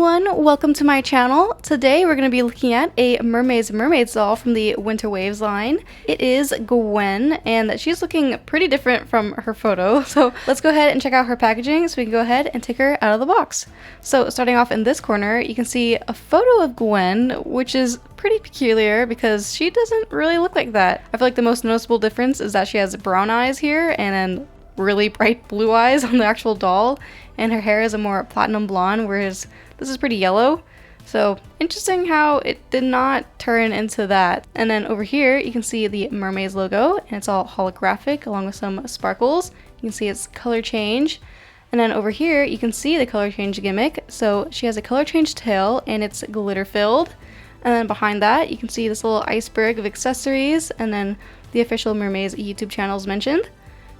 everyone, welcome to my channel. Today we're going to be looking at a Mermaidz doll from the Winter Waves line. It is Gwen, and she's looking pretty different from her photo. So let's go ahead and check out her packaging so we can go ahead and take her out of the box. So starting off in this corner, you can see a photo of Gwen, which is pretty peculiar because she doesn't really look like that. I feel like the most noticeable difference is that she has brown eyes here and then really bright blue eyes on the actual doll, and her hair is a more platinum blonde, whereas this is pretty yellow. So interesting how it did not turn into that. And then over here you can see the Mermaze logo, and it's all holographic along with some sparkles. You can see its color change. And then over here you can see the color change gimmick. So she has a color change tail and it's glitter filled. And then behind that you can see this little iceberg of accessories, and then the official Mermaze YouTube channel is mentioned.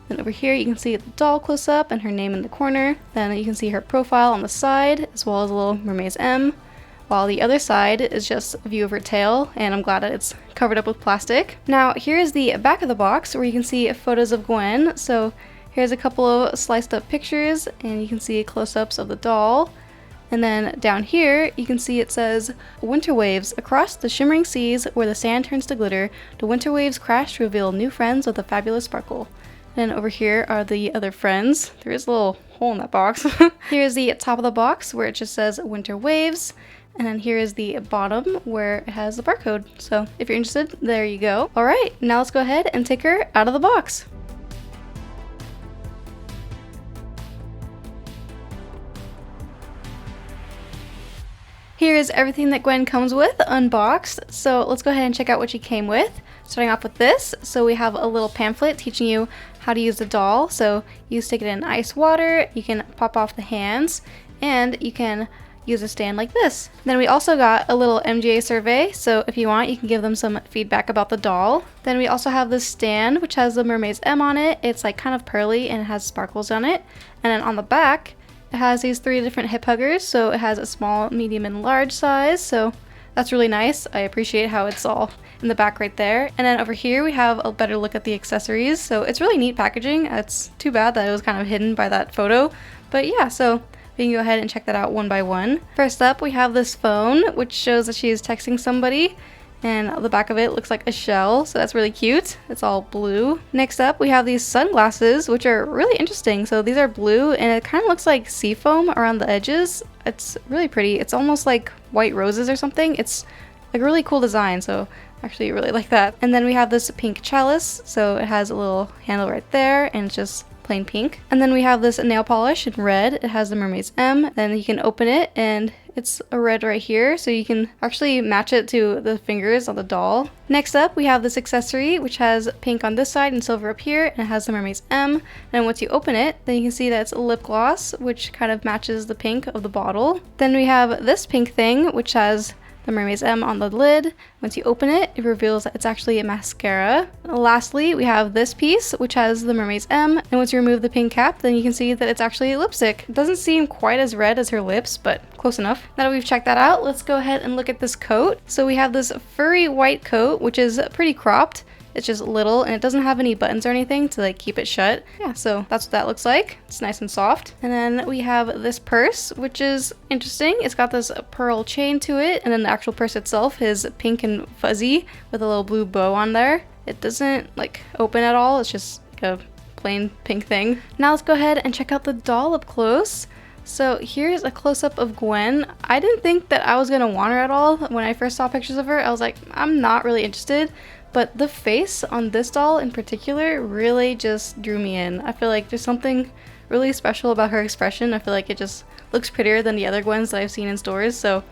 Then over here you can see the doll close up and her name in the corner. Then you can see her profile on the side, as well as a little Mermaidz M, while the other side is just a view of her tail, and I'm glad that it's covered up with plastic. Now here's the back of the box where you can see photos of Gwen. So here's a couple of sliced up pictures, and you can see close-ups of the doll. And then down here you can see it says, "Winter waves across the shimmering seas where the sand turns to glitter, the winter waves crash to reveal new friends with a fabulous sparkle." And over here are the other friends. There is a little hole in that box. Here's the top of the box where it just says Winter Waves. And then here is the bottom where it has the barcode. So if you're interested, there you go. All right, now let's go ahead and take her out of the box. Here is everything that Gwen comes with unboxed. So let's go ahead and check out what she came with. Starting off with this, so we have a little pamphlet teaching you how to use the doll. So you stick it in ice water, you can pop off the hands, and you can use a stand like this. Then we also got a little MGA survey, so if you want you can give them some feedback about the doll. Then we also have this stand which has the Mermaidz M on it. It's like kind of pearly and it has sparkles on it. And then on the back it has these 3 different hip huggers, so it has a small, medium, and large size, so that's really nice. I appreciate how it's all in the back right there. And then over here we have a better look at the accessories, so it's really neat packaging. It's too bad that it was kind of hidden by that photo, but yeah, so we can go ahead and check that out one by one. First up we have this phone, which shows that she is texting somebody, and the back of it looks like a shell, so that's really cute. It's all blue. Next up we have these sunglasses, which are really interesting. So these are blue and it kind of looks like sea foam around the edges. It's really pretty. It's almost like white roses or something. It's like a really cool design, so actually really like that. And then we have this pink chalice, so it has a little handle right there and it's just plain pink. And then we have this nail polish in red. It has the Mermaidz M. Then you can open it and it's a red right here, so you can actually match it to the fingers on the doll. Next up we have this accessory which has pink on this side and silver up here, and it has the Mermaidz M. And once you open it, then you can see that it's a lip gloss which kind of matches the pink of the bottle. Then we have this pink thing which has the Mermaidz M on the lid. Once you open it, it reveals that it's actually a mascara. Lastly, we have this piece, which has the Mermaidz M, and once you remove the pink cap, then you can see that it's actually lipstick. It doesn't seem quite as red as her lips, but close enough. Now that we've checked that out, let's go ahead and look at this coat. So we have this furry white coat, which is pretty cropped. It's just little and it doesn't have any buttons or anything to like keep it shut. Yeah, so that's what that looks like. It's nice and soft. And then we have this purse, which is interesting. It's got this pearl chain to it, and then the actual purse itself is pink and fuzzy with a little blue bow on there. It doesn't like open at all. It's just like a plain pink thing. Now let's go ahead and check out the doll up close. So here's a close-up of Gwen. I didn't think that I was gonna want her at all. When I first saw pictures of her, I was like, I'm not really interested. But the face on this doll in particular really just drew me in. I feel like there's something really special about her expression. I feel like it just looks prettier than the other Gwens that I've seen in stores, so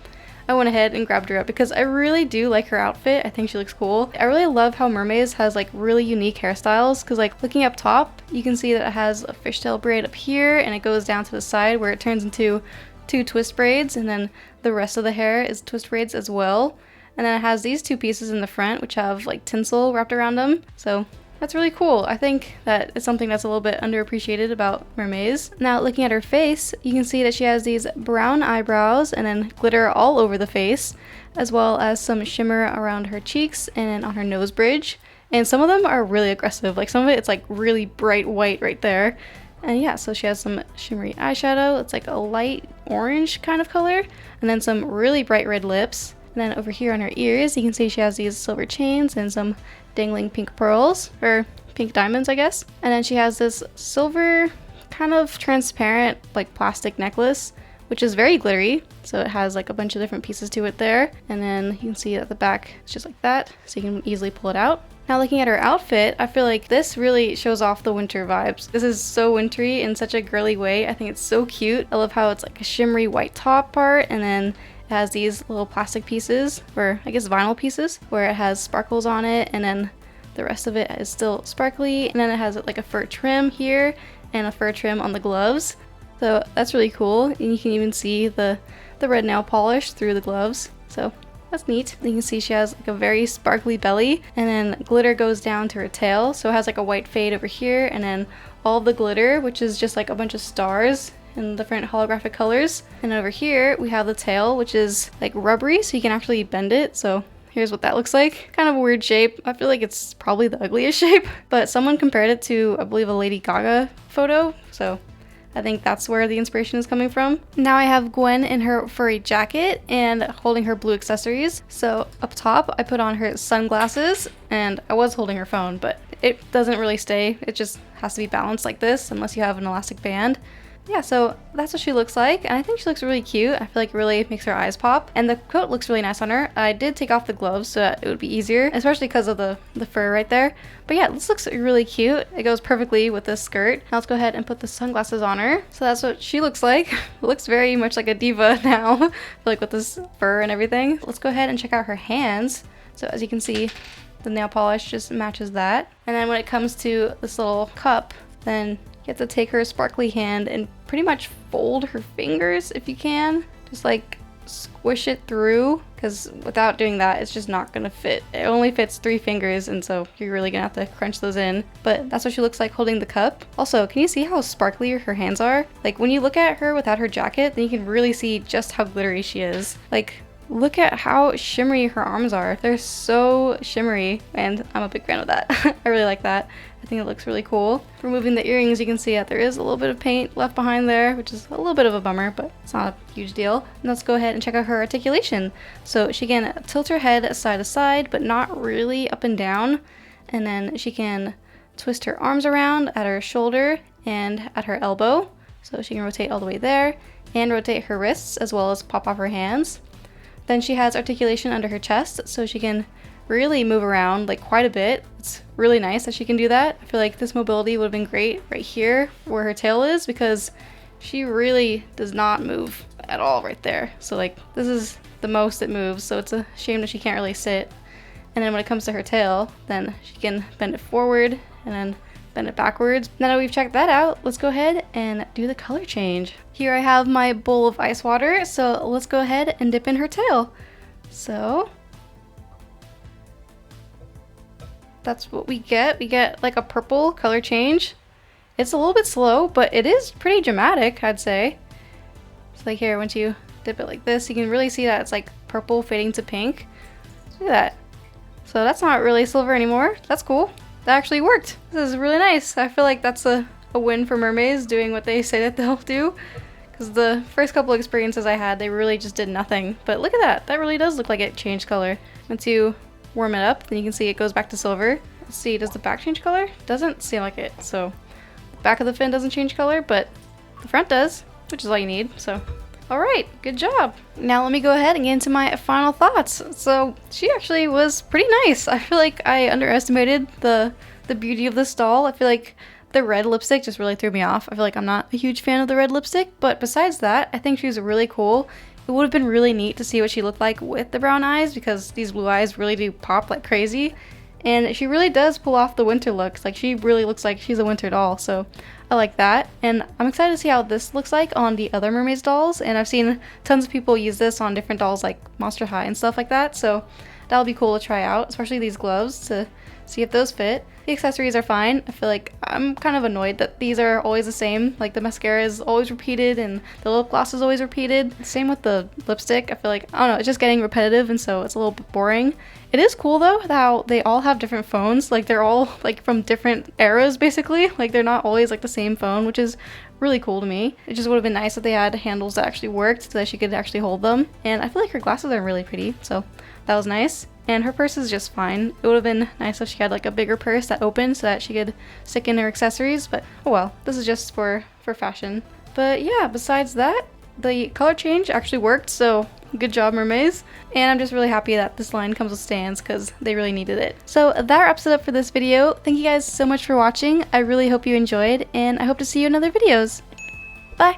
I went ahead and grabbed her up because I really do like her outfit. I think she looks cool. I really love how Mermaze has like really unique hairstyles, because like looking up top, you can see that it has a fishtail braid up here and it goes down to the side where it turns into 2 twist braids, and then the rest of the hair is twist braids as well. And then it has these 2 pieces in the front which have like tinsel wrapped around them. So that's really cool. I think that it's something that's a little bit underappreciated about Mermaze. Now looking at her face, you can see that she has these brown eyebrows and then glitter all over the face, as well as some shimmer around her cheeks and on her nose bridge. And some of them are really aggressive. Like some of it, it's like really bright white right there. And yeah, so she has some shimmery eyeshadow. It's like a light orange kind of color. And then some really bright red lips. And then over here on her ears, you can see she has these silver chains and some dangling pink pearls, or pink diamonds, I guess. And then she has this silver kind of transparent like plastic necklace, which is very glittery. So it has like a bunch of different pieces to it there. And then you can see at the back, it's just like that. So you can easily pull it out. Now looking at her outfit, I feel like this really shows off the winter vibes. This is so wintry in such a girly way. I think it's so cute. I love how it's like a shimmery white top part, and then it has these little plastic pieces, or I guess vinyl pieces, where it has sparkles on it, and then the rest of it is still sparkly. And then it has like a fur trim here and a fur trim on the gloves. So that's really cool. And you can even see the red nail polish through the gloves. So that's neat. You can see she has like a very sparkly belly, and then glitter goes down to her tail. So it has like a white fade over here, and then all the glitter, which is just like a bunch of stars in different holographic colors. And over here we have the tail, which is like rubbery, so you can actually bend it. So here's what that looks like. Kind of a weird shape. I feel like it's probably the ugliest shape, but someone compared it to, I believe, a Lady Gaga photo. So I think that's where the inspiration is coming from. Now I have Gwen in her furry jacket and holding her blue accessories. So up top, I put on her sunglasses, and I was holding her phone, but it doesn't really stay. It just has to be balanced like this unless you have an elastic band. Yeah, so that's what she looks like, and I think she looks really cute. I feel like it really makes her eyes pop, and the coat looks really nice on her. I did take off the gloves so that it would be easier, especially because of the fur right there. But yeah, this looks really cute. It goes perfectly with this skirt. Now let's go ahead and put the sunglasses on her. So that's what she looks like. It looks very much like a diva now, like with this fur and everything. Let's go ahead and check out her hands. So as you can see, the nail polish just matches that. And then when it comes to this little cup, then you have to take her sparkly hand and pretty much fold her fingers if you can. Just like squish it through, because without doing that, it's just not gonna fit. It only fits 3 fingers, and so you're really gonna have to crunch those in. But that's what she looks like holding the cup. Also, can you see how sparkly her hands are? Like when you look at her without her jacket, then you can really see just how glittery she is. Like, look at how shimmery her arms are. They're so shimmery, and I'm a big fan of that. I really like that. I think it looks really cool. Removing the earrings, you can see that there is a little bit of paint left behind there, which is a little bit of a bummer, but it's not a huge deal. And let's go ahead and check out her articulation. So she can tilt her head side to side, but not really up and down. And then she can twist her arms around at her shoulder and at her elbow. So she can rotate all the way there, and rotate her wrists as well as pop off her hands. Then she has articulation under her chest, so she can really move around like quite a bit. It's really nice that she can do that. I feel like this mobility would have been great right here where her tail is, because she really does not move at all right there. So like this is the most it moves, so it's a shame that she can't really sit. And then when it comes to her tail, then she can bend it forward and then bend it backwards. Now that we've checked that out, let's go ahead and do the color change. Here I have my bowl of ice water, so let's go ahead and dip in her tail. So that's what we get. We get like a purple color change. It's a little bit slow, but it is pretty dramatic, I'd say. It's like here, once you dip it like this, you can really see that it's like purple fading to pink. Look at that. So that's not really silver anymore. That's cool. That actually worked. This is really nice. I feel like that's a win for Mermaze doing what they say that they'll do. Because the first couple experiences I had, they really just did nothing. But look at that. That really does look like it changed color. Once you warm it up, then you can see it goes back to silver. Let's see, does the back change color? Doesn't seem like it. So the back of the fin doesn't change color, but the front does, which is all you need. So alright, good job. Now let me go ahead and get into my final thoughts. So she actually was pretty nice. I feel like I underestimated the beauty of this doll. I feel like the red lipstick just really threw me off. I feel like I'm not a huge fan of the red lipstick, but besides that, I think she was really cool. It would have been really neat to see what she looked like with the brown eyes, because these blue eyes really do pop like crazy. And she really does pull off the winter looks. Like, she really looks like she's a winter doll, so I like that. And I'm excited to see how this looks like on the other Mermaidz dolls. And I've seen tons of people use this on different dolls like Monster High and stuff like that. So that'll be cool to try out, especially these gloves, to see if those fit. The accessories are fine. I feel like I'm kind of annoyed that these are always the same. Like the mascara is always repeated and the lip gloss is always repeated. Same with the lipstick. I feel like, I don't know, it's just getting repetitive and so it's a little bit boring. It is cool though how they all have different phones. Like they're all like from different eras basically. Like they're not always like the same phone, which is really cool to me. It just would have been nice if they had handles that actually worked so that she could actually hold them. And I feel like her glasses are really pretty, so that was nice. And her purse is just fine. It would have been nice if she had like a bigger purse that opened so that she could stick in her accessories, but oh well, this is just for fashion. But yeah, besides that, the color change actually worked, so good job, Mermaze. And I'm just really happy that this line comes with stands because they really needed it. So that wraps it up for this video. Thank you guys so much for watching. I really hope you enjoyed, and I hope to see you in other videos. Bye!